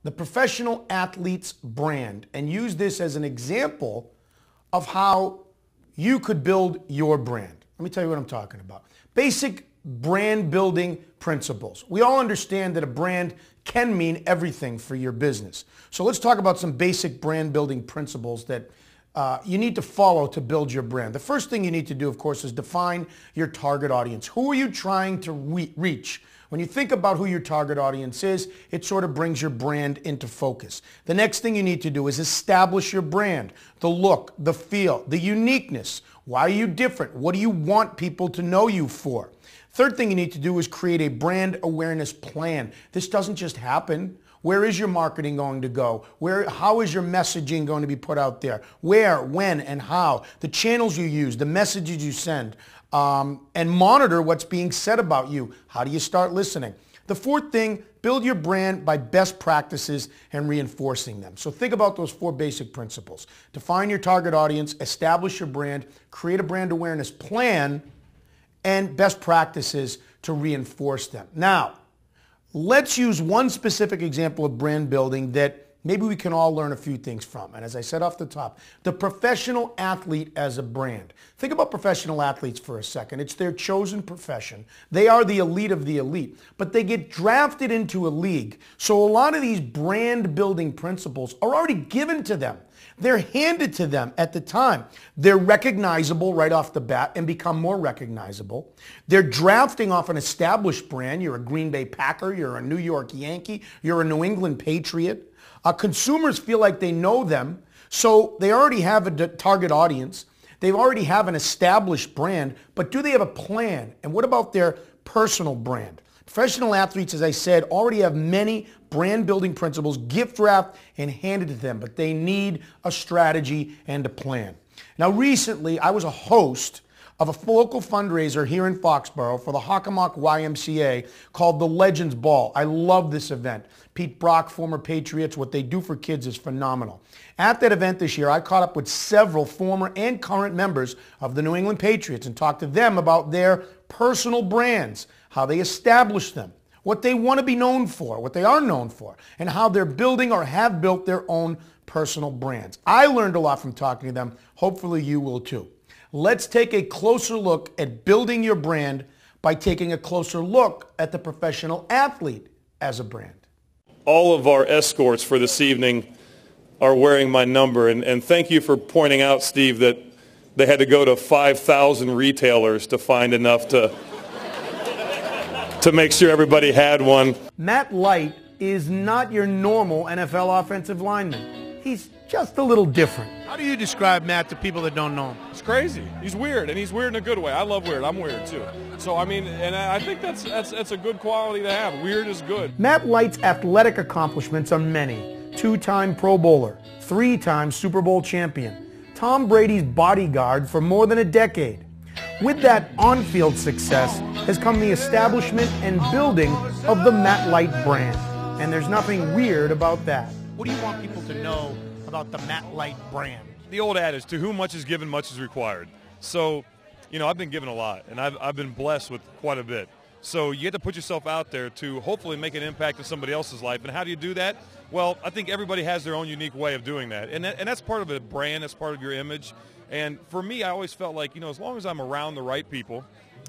the professional athlete's brand, and use this as an example of how you could build your brand. Let me tell you what I'm talking about. Basic brand building principles. We all understand that a brand can mean everything for your business. So let's talk about some basic brand building principles that you need to follow to build your brand. The first thing you need to do, of course, is define your target audience. Who are you trying to reach? When you think about who your target audience is, it sort of brings your brand into focus. The next thing you need to do is establish your brand, the look, the feel, the uniqueness. Why are you different? What do you want people to know you for? Third thing you need to do is create a brand awareness plan. This doesn't just happen. Where is your marketing going to go? How is your messaging going to be put out there? Where, when, and how? The channels you use, the messages you send, and monitor what's being said about you. How do you start listening? The fourth thing, build your brand by best practices and reinforcing them. So think about those 4 basic principles. Define your target audience, establish your brand, create a brand awareness plan, and best practices to reinforce them. Now, let's use one specific example of brand building that maybe we can all learn a few things from. And as I said off the top, the professional athlete as a brand. Think about professional athletes for a second. It's their chosen profession. They are the elite of the elite, but they get drafted into a league. So a lot of these brand building principles are already given to them. They're handed to them at the time. They're recognizable right off the bat and become more recognizable. They're drafting off an established brand. You're a Green Bay Packer, you're a New York Yankee, you're a New England Patriot. Consumers feel like they know them, so they already have a target audience. They already have an established brand, but do they have a plan? And what about their personal brand? Professional athletes, as I said, already have many brand building principles, gift wrapped and handed to them, but they need a strategy and a plan. Now, recently, I was a host of a local fundraiser here in Foxborough for the Hockomock YMCA called the Legends Ball. I love this event. Pete Brock, former Patriots, what they do for kids is phenomenal. At that event this year, I caught up with several former and current members of the New England Patriots and talked to them about their personal brands, how they establish them, what they want to be known for, what they are known for, and how they're building or have built their own personal brands. I learned a lot from talking to them. Hopefully you will too. Let's take a closer look at building your brand by taking a closer look at the professional athlete as a brand. All of our escorts for this evening are wearing my number, and thank you for pointing out, Steve, that they had to go to 5,000 retailers to find enough to make sure everybody had one. Matt Light is not your normal NFL offensive lineman. He's just a little different. How do you describe Matt to people that don't know him? It's crazy. He's weird, and he's weird in a good way. I love weird. I'm weird, too. So, I mean, and I think that's a good quality to have. Weird is good. Matt Light's athletic accomplishments are many. 2-time Pro Bowler, 3-time Super Bowl champion, Tom Brady's bodyguard for more than a decade. With that on-field success has come the establishment and building of the Matt Light brand. And there's nothing weird about that. What do you want people to know about the Matt Light brand? The old adage, to whom much is given, much is required. So, you know, I've been given a lot, and I've been blessed with quite a bit. So you have to put yourself out there to hopefully make an impact in somebody else's life. And how do you do that? Well, I think everybody has their own unique way of doing that. And that's part of a brand. That's part of your image. And for me, I always felt like, you know, as long as I'm around the right people,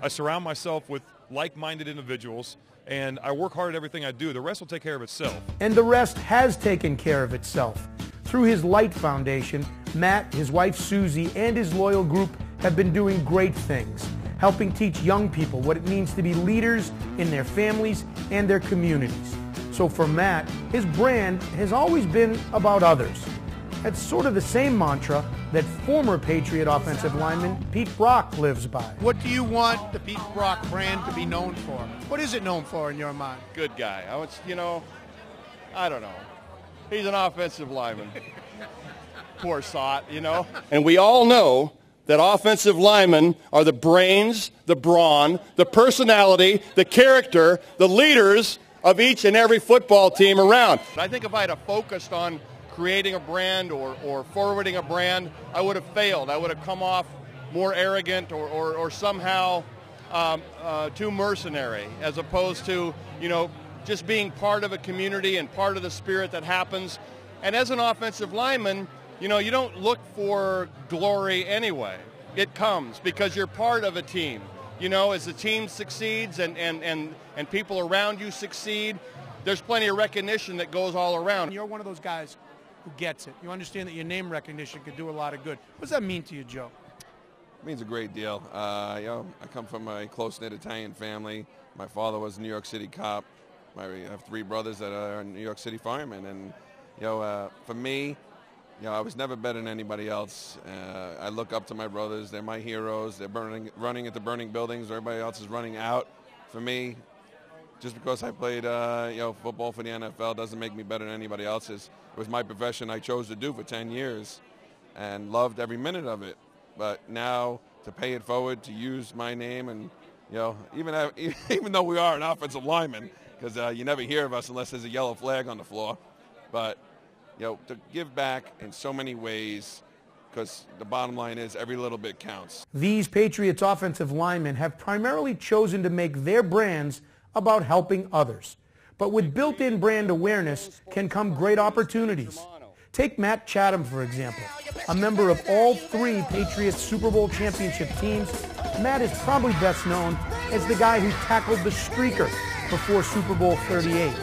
I surround myself with like-minded individuals, and I work hard at everything I do, the rest will take care of itself. And the rest has taken care of itself. Through his Light Foundation, Matt, his wife Susie, and his loyal group have been doing great things, helping teach young people what it means to be leaders in their families and their communities. So for Matt, his brand has always been about others. That's sort of the same mantra that former Patriot offensive lineman Pete Brock lives by. What do you want the Pete Brock brand to be known for? What is it known for in your mind? Good guy. I don't know. He's an offensive lineman. Poor sot, you know. And we all know that offensive linemen are the brains, the brawn, the personality, the character, the leaders of each and every football team around. I think if I had focused on creating a brand or forwarding a brand, I would have failed. I would have come off more arrogant or somehow too mercenary, as opposed to, you know, just being part of a community and part of the spirit that happens. And as an offensive lineman, you know, you don't look for glory anyway. It comes because you're part of a team. You know, as the team succeeds and people around you succeed, there's plenty of recognition that goes all around. You're one of those guys who gets it. You understand that your name recognition could do a lot of good. What does that mean to you, Joe? It means a great deal. You know, I come from a close-knit Italian family. My father was a New York City cop. I have 3 brothers that are New York City firemen. And, you know, for me, you know, I was never better than anybody else. I look up to my brothers. They're my heroes. They're running at the burning buildings. Everybody else is running out. For me, just because I played, you know, football for the NFL doesn't make me better than anybody else's. It was my profession I chose to do for 10 years and loved every minute of it. But now to pay it forward, to use my name, and, you know, even though we are an offensive lineman, because you never hear of us unless there's a yellow flag on the floor, but, you know, to give back in so many ways, because the bottom line is every little bit counts. These Patriots offensive linemen have primarily chosen to make their brands about helping others. But with built-in brand awareness can come great opportunities. Take Matt Chatham, for example. A member of all 3 Patriots Super Bowl championship teams, Matt is probably best known as the guy who tackled the streaker before Super Bowl 38.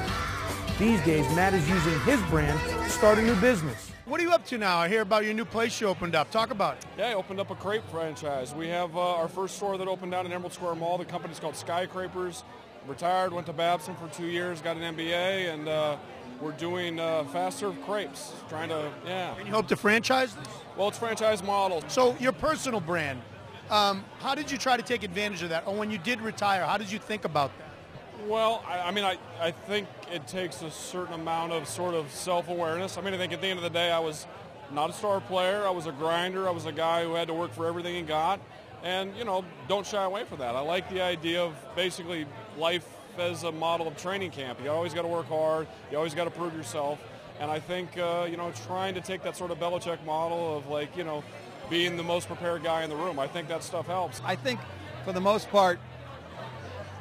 These days, Matt is using his brand to start a new business. What are you up to now? I hear about your new place you opened up. Talk about it. Yeah, I opened up a crepe franchise. We have our first store that opened down in Emerald Square Mall. The company's called Skyscrapers. Retired, went to Babson for 2 years, got an MBA, and we're doing fast serve crepes. Trying to, yeah. And you hope to franchise this? Well, it's franchise model. So your personal brand, how did you try to take advantage of that? Or when you did retire, how did you think about that? Well, I think it takes a certain amount of sort of self-awareness. I think at the end of the day, I was not a star player. I was a grinder. I was a guy who had to work for everything he got. And, you know, don't shy away from that. I like the idea of basically life as a model of training camp. You always got to work hard. You always got to prove yourself. And I think, you know, trying to take that sort of Belichick model of, like, you know, being the most prepared guy in the room, I think that stuff helps. I think for the most part,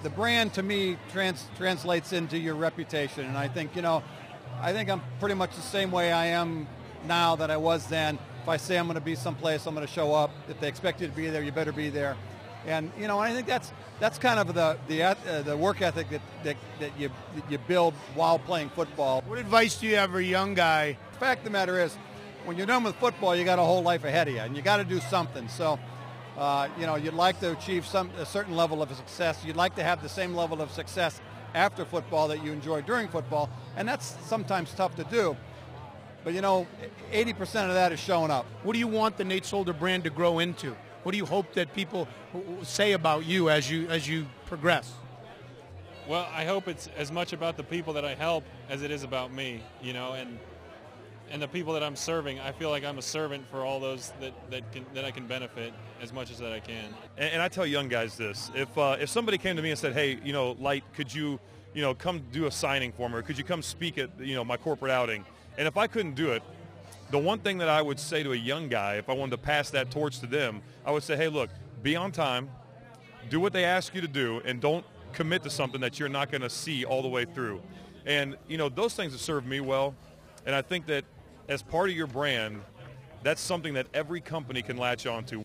the brand to me translates into your reputation. And I think, you know, I'm pretty much the same way I am now that I was then. If I say I'm going to be someplace, I'm going to show up. If they expect you to be there, you better be there. And, you know, I think that's kind of the work ethic that you build while playing football. What advice do you have for a young guy? The fact of the matter is, when you're done with football, you got a whole life ahead of you, and you got to do something. So, you know, you'd like to achieve a certain level of success. You'd like to have the same level of success after football that you enjoy during football, and that's sometimes tough to do. But, you know, 80% of that is showing up. What do you want the Nate Solder brand to grow into? What do you hope that people say about you as you progress? Well, I hope it's as much about the people that I help as it is about me, you know, and the people that I'm serving. I feel like I'm a servant for all those that I can benefit as much as that I can. And I tell young guys this: if somebody came to me and said, "Hey, you know, Light, could you know, come do a signing for me, or could you come speak at, you know, my corporate outing?" And if I couldn't do it, the one thing that I would say to a young guy, if I wanted to pass that torch to them, I would say, hey, look, be on time, do what they ask you to do, and don't commit to something that you're not going to see all the way through. And, you know, those things have served me well, and I think that as part of your brand, that's something that every company can latch on to.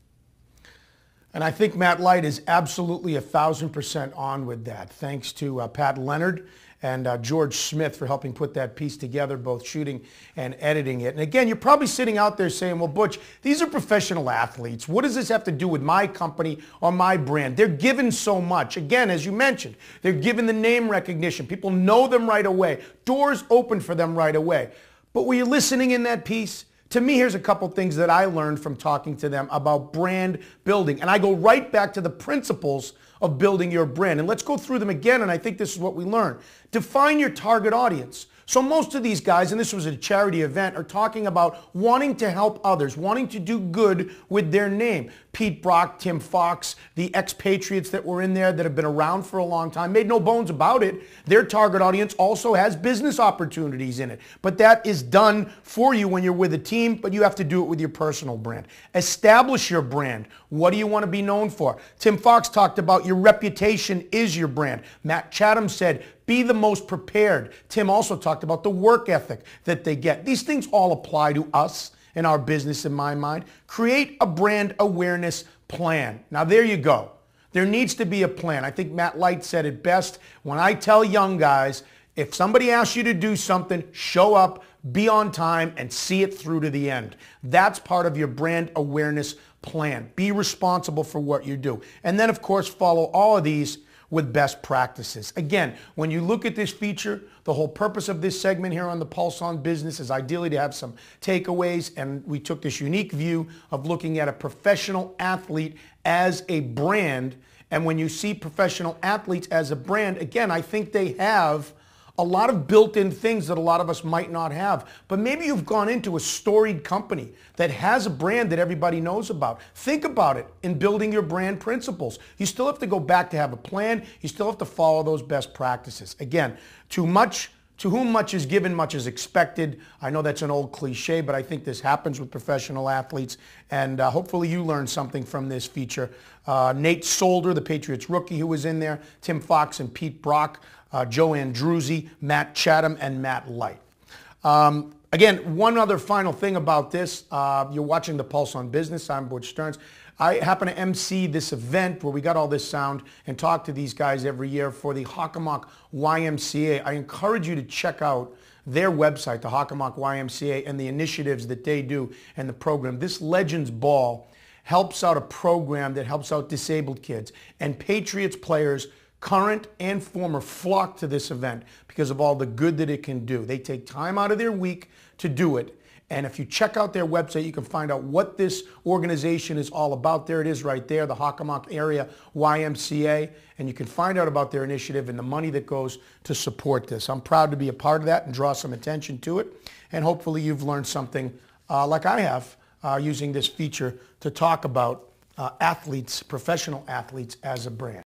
And I think Matt Light is absolutely 1,000% on with that. Thanks to Pat Leonard and George Smith for helping put that piece together, both shooting and editing it. And again, you're probably sitting out there saying, well, Butch, these are professional athletes. What does this have to do with my company or my brand? They're given so much. Again, as you mentioned, they're given the name recognition. People know them right away. Doors open for them right away. But were you listening in that piece? To me, here's a couple things that I learned from talking to them about brand building. And I go right back to the principles of building your brand. And let's go through them again, and I think this is what we learned. Define your target audience. So most of these guys, and this was a charity event, are talking about wanting to help others, wanting to do good with their name. Pete Brock, Tim Fox, the ex-Patriots that were in there that have been around for a long time, made no bones about it. Their target audience also has business opportunities in it. But that is done for you when you're with a team, but you have to do it with your personal brand. Establish your brand. What do you want to be known for? Tim Fox talked about your reputation is your brand. Matt Chatham said, be the most prepared. Tim also talked about the work ethic that they get. These things all apply to us in our business, in my mind. Create a brand awareness plan. Now, there you go. There needs to be a plan. I think Matt Light said it best. When I tell young guys, if somebody asks you to do something, show up, be on time, and see it through to the end. That's part of your brand awareness plan. Be responsible for what you do. And then, of course, follow all of these with best practices. Again, when you look at this feature, the whole purpose of this segment here on the Pulse on Business is ideally to have some takeaways, and we took this unique view of looking at a professional athlete as a brand. And when you see professional athletes as a brand, again, I think they have a lot of built-in things that a lot of us might not have. But maybe you've gone into a storied company that has a brand that everybody knows about. Think about it in building your brand principles. You still have to go back to have a plan. You still have to follow those best practices. Again, to whom much is given, much is expected. I know that's an old cliche, but I think this happens with professional athletes. And hopefully you learned something from this feature. Nate Solder, the Patriots rookie who was in there, Tim Fox and Pete Brock, Joe Andruzzi, Matt Chatham, and Matt Light. Again, one other final thing about this. You're watching the Pulse on Business. I'm Butch Stearns. I happen to MC this event where we got all this sound and talk to these guys every year for the Hockomock YMCA. I encourage you to check out their website, the Hockomock YMCA, and the initiatives that they do and the program. This Legends Ball helps out a program that helps out disabled kids, and Patriots players, current and former, flock to this event because of all the good that it can do. They take time out of their week to do it. And if you check out their website, you can find out what this organization is all about. There it is right there, the Hockomock Area YMCA. And you can find out about their initiative and the money that goes to support this. I'm proud to be a part of that and draw some attention to it. And hopefully you've learned something like I have using this feature to talk about athletes, professional athletes as a brand.